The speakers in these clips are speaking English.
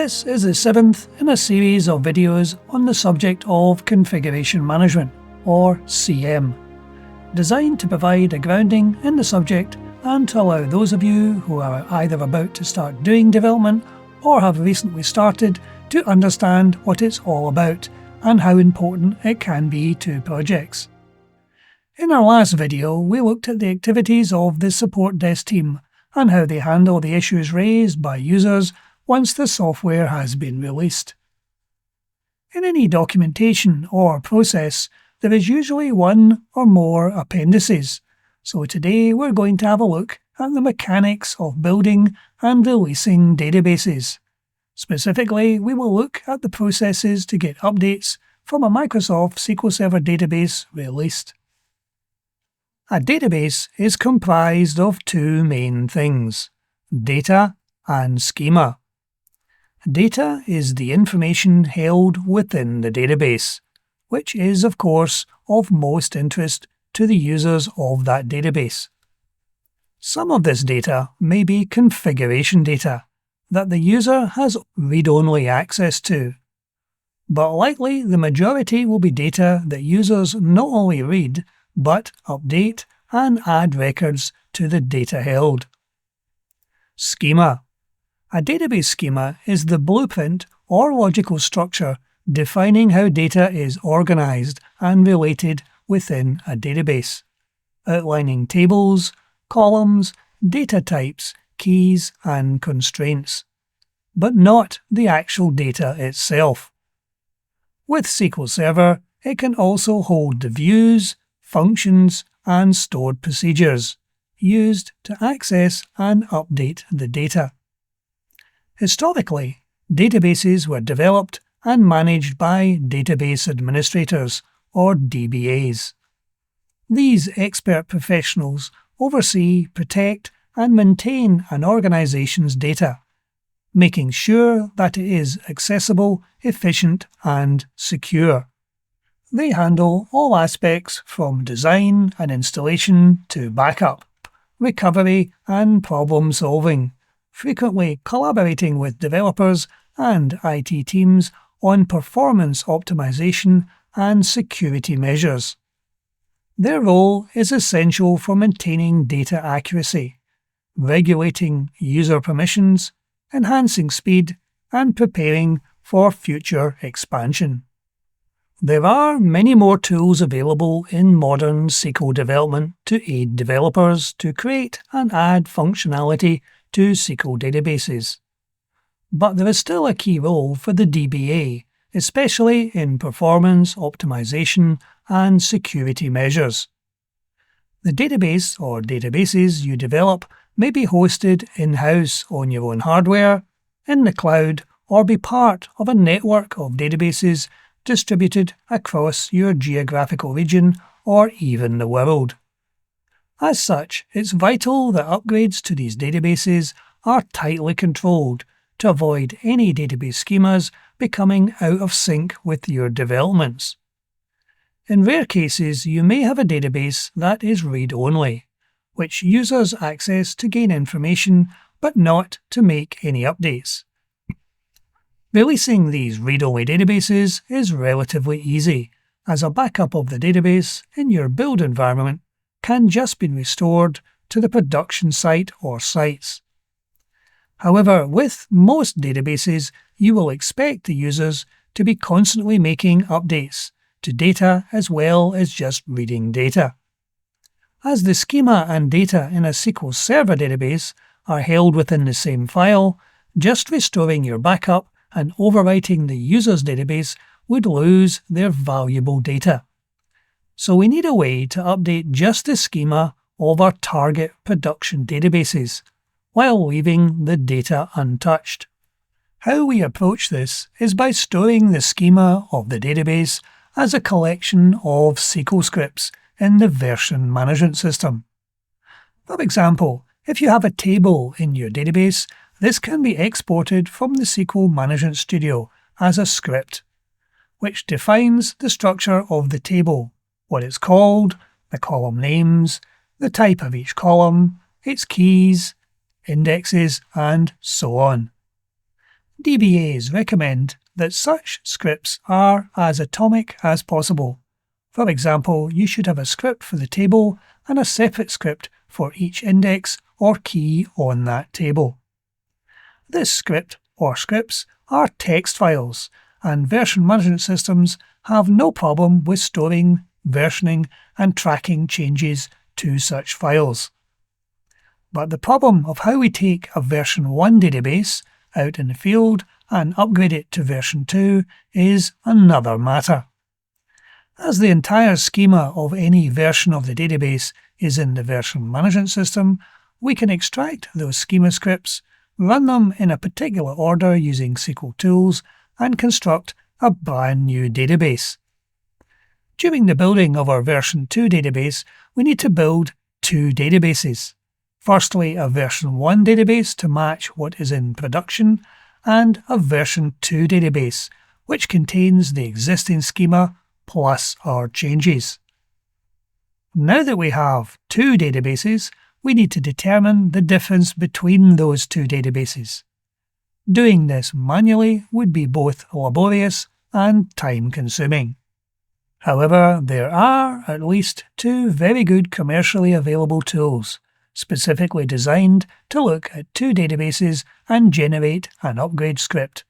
This is the 7th in a series of videos on the subject of Configuration Management, or CM, designed to provide a grounding in the subject and to allow those of you who are either about to start doing development or have recently started to understand what it's all about and how important it can be to projects. In our last video, we looked at the activities of the support desk team and how they handle the issues raised by users once the software has been released. In any documentation or process, there is usually one or more appendices, so today we're going to have a look at the mechanics of building and releasing databases. Specifically, we will look at the processes to get updates from a Microsoft SQL Server database released. A database is comprised of two main things: data and schema. Data is the information held within the database, which is, of course, of most interest to the users of that database. Some of this data may be configuration data that the user has read-only access to, but likely the majority will be data that users not only read, but update and add records to the data held. Schema. A database schema is the blueprint or logical structure defining how data is organized and related within a database, outlining tables, columns, data types, keys, and constraints, but not the actual data itself. With SQL Server, it can also hold the views, functions, and stored procedures used to access and update the data. Historically, databases were developed and managed by database administrators, or DBAs. These expert professionals oversee, protect, and maintain an organization's data, making sure that it is accessible, efficient, and secure. They handle all aspects from design and installation to backup, recovery, and problem solving, frequently collaborating with developers and IT teams on performance optimization and security measures. Their role is essential for maintaining data accuracy, regulating user permissions, enhancing speed, and preparing for future expansion. There are many more tools available in modern SQL development to aid developers to create and add functionality to SQL databases. But there is still a key role for the DBA, especially in performance optimization and security measures. The database or databases you develop may be hosted in-house on your own hardware, in the cloud, or be part of a network of databases distributed across your geographical region or even the world. As such, it's vital that upgrades to these databases are tightly controlled to avoid any database schemas becoming out of sync with your developments. In rare cases, you may have a database that is read-only, which users access to gain information but not to make any updates. Releasing these read-only databases is relatively easy, as a backup of the database in your build environment can just be restored to the production site or sites. However, with most databases, you will expect the users to be constantly making updates to data as well as just reading data. As the schema and data in a SQL Server database are held within the same file, just restoring your backup and overwriting the user's database would lose their valuable data. So we need a way to update just the schema of our target production databases, while leaving the data untouched. How we approach this is by storing the schema of the database as a collection of SQL scripts in the version management system. For example, if you have a table in your database, this can be exported from the SQL Management Studio as a script, which defines the structure of the table, what it's called, the column names, the type of each column, its keys, indexes, and so on. DBAs recommend that such scripts are as atomic as possible. For example, you should have a script for the table and a separate script for each index or key on that table. This script or scripts are text files, and version management systems have no problem with storing, versioning, and tracking changes to such files. But the problem of how we take a version 1 database out in the field and upgrade it to version 2 is another matter. As the entire schema of any version of the database is in the version management system, we can extract those schema scripts, run them in a particular order using SQL tools, and construct a brand new database. During the building of our version 2 database, we need to build two databases. Firstly, a version 1 database to match what is in production, and a version 2 database, which contains the existing schema plus our changes. Now that we have two databases, we need to determine the difference between those two databases. Doing this manually would be both laborious and time-consuming. However, there are at least two very good commercially available tools, specifically designed to look at two databases and generate an upgrade script.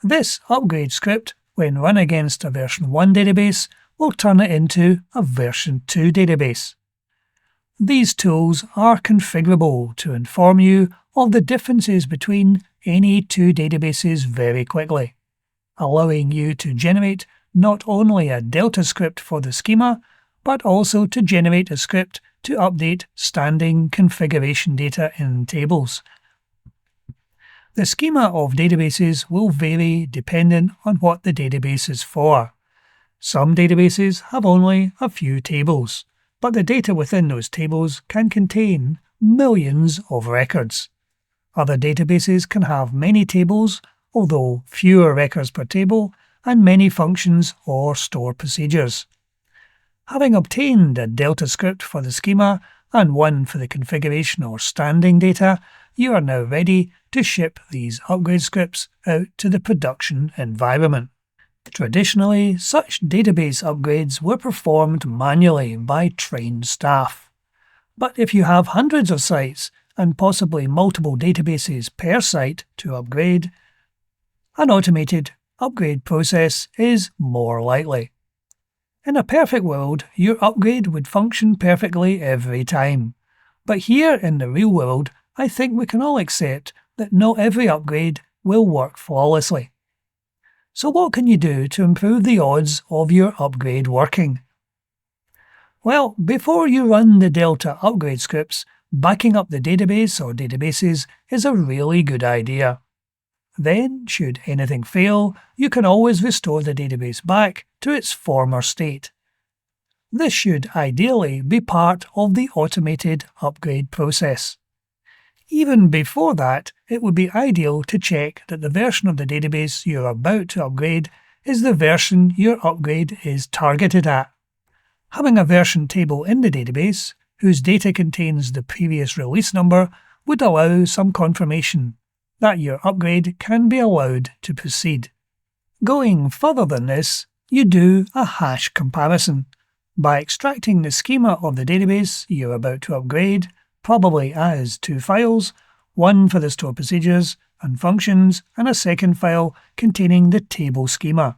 This upgrade script, when run against a version 1 database, will turn it into a version 2 database. These tools are configurable to inform you of the differences between any two databases very quickly, allowing you to generate not only a delta script for the schema, but also to generate a script to update standing configuration data in tables. The schema of databases will vary dependent on what the database is for. Some databases have only a few tables, but the data within those tables can contain millions of records. Other databases can have many tables, although fewer records per table, and many functions or store procedures. Having obtained a delta script for the schema and one for the configuration or standing data, you are now ready to ship these upgrade scripts out to the production environment. Traditionally, such database upgrades were performed manually by trained staff. But if you have hundreds of sites and possibly multiple databases per site to upgrade, an automated upgrade process is more likely. In a perfect world, your upgrade would function perfectly every time. But here in the real world, I think we can all accept that not every upgrade will work flawlessly. So what can you do to improve the odds of your upgrade working? Well, before you run the Delta upgrade scripts, backing up the database or databases is a really good idea. Then, should anything fail, you can always restore the database back to its former state. This should ideally be part of the automated upgrade process. Even before that, it would be ideal to check that the version of the database you're about to upgrade is the version your upgrade is targeted at. Having a version table in the database, whose data contains the previous release number, would allow some confirmation that your upgrade can be allowed to proceed. Going further than this, you do a hash comparison. By extracting the schema of the database you're about to upgrade, probably as two files, one for the store procedures and functions, and a second file containing the table schema.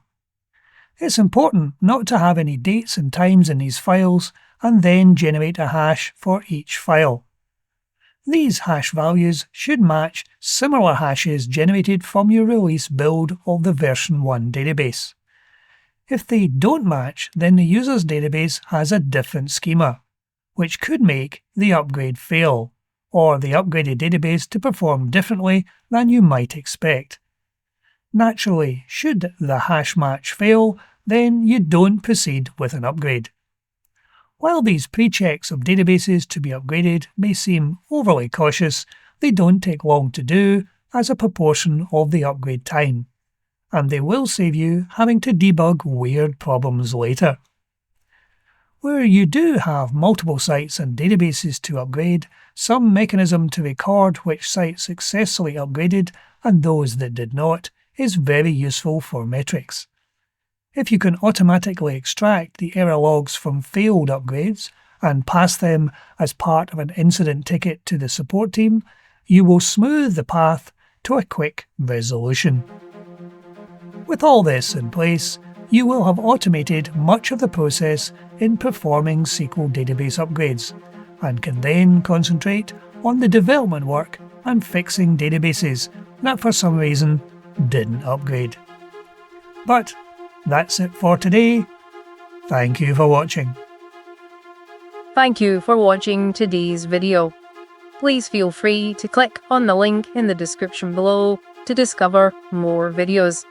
It's important not to have any dates and times in these files, and then generate a hash for each file. These hash values should match similar hashes generated from your release build of the version 1 database. If they don't match, then the user's database has a different schema, which could make the upgrade fail, or the upgraded database to perform differently than you might expect. Naturally, should the hash match fail, then you don't proceed with an upgrade. While these pre-checks of databases to be upgraded may seem overly cautious, they don't take long to do as a proportion of the upgrade time, and they will save you having to debug weird problems later. Where you do have multiple sites and databases to upgrade, some mechanism to record which site successfully upgraded and those that did not, is very useful for metrics. If you can automatically extract the error logs from failed upgrades and pass them as part of an incident ticket to the support team, you will smooth the path to a quick resolution. With all this in place, you will have automated much of the process in performing SQL database upgrades, and can then concentrate on the development work and fixing databases that for some reason didn't upgrade. But that's it for today. Thank you for watching. Thank you for watching today's video. Please feel free to click on the link in the description below to discover more videos.